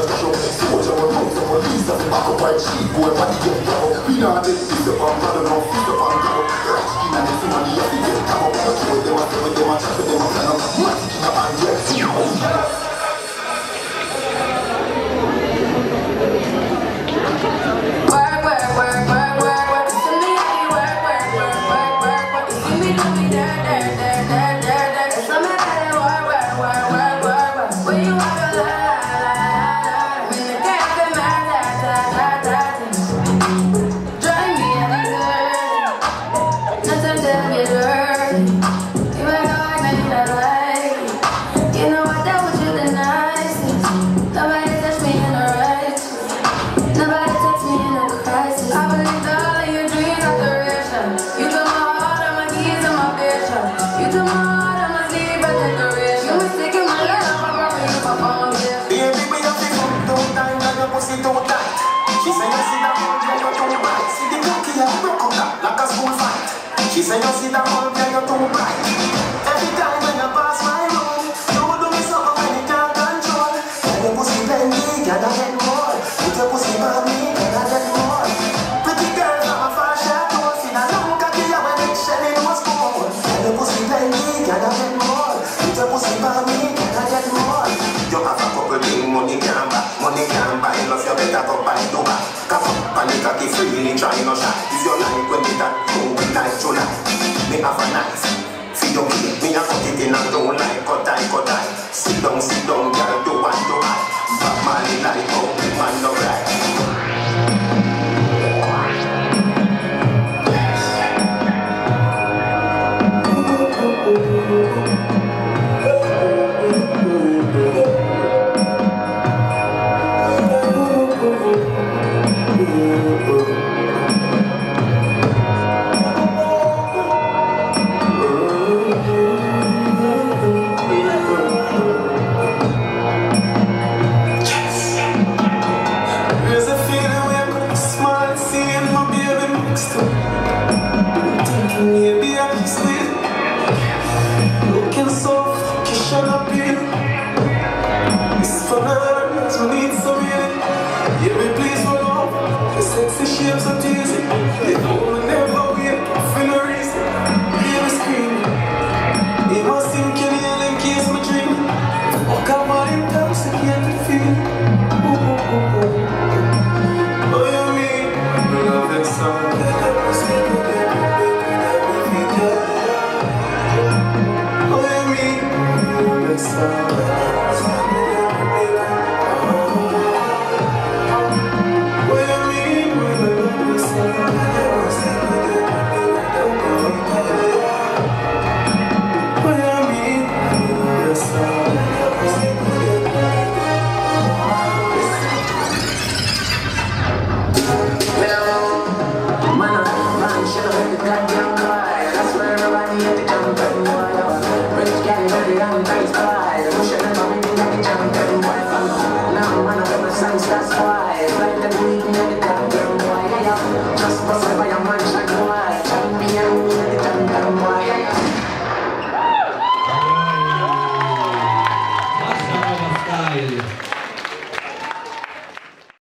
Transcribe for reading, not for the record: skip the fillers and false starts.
show. Soldier on house and police as a back up by cheap boy, money get down. We not take fist up and brother, no fist up and go. Right skin and some money have to get come up. But show them a step with them a chat with them a plan up. Matic in a hand, yeah. She say you see that whole girl you're too bright. Every time when you pass my road, you do me something when you can't control. When your pussy plenty, gotta get more. Put your pussy by me, gotta get more. Pretty girls have a fashion toes. See that long cocky you when it's shelling was cold. When your pussy plenty, gotta get more. Put your pussy by me, gotta get more. You have a couple things money can't buy. Money can't buy enough, you better go buy two back. Come up, panic cocky freely, try no shot. If you like when you that, you will like July. Me have a knife, feed your kid. Me a cut it in and don't like cut I. Sit down, girl, do what you like. But money like oh, man no right. That's why, like the weekend, the goddamn boy, yeah, just for 7 months, like why.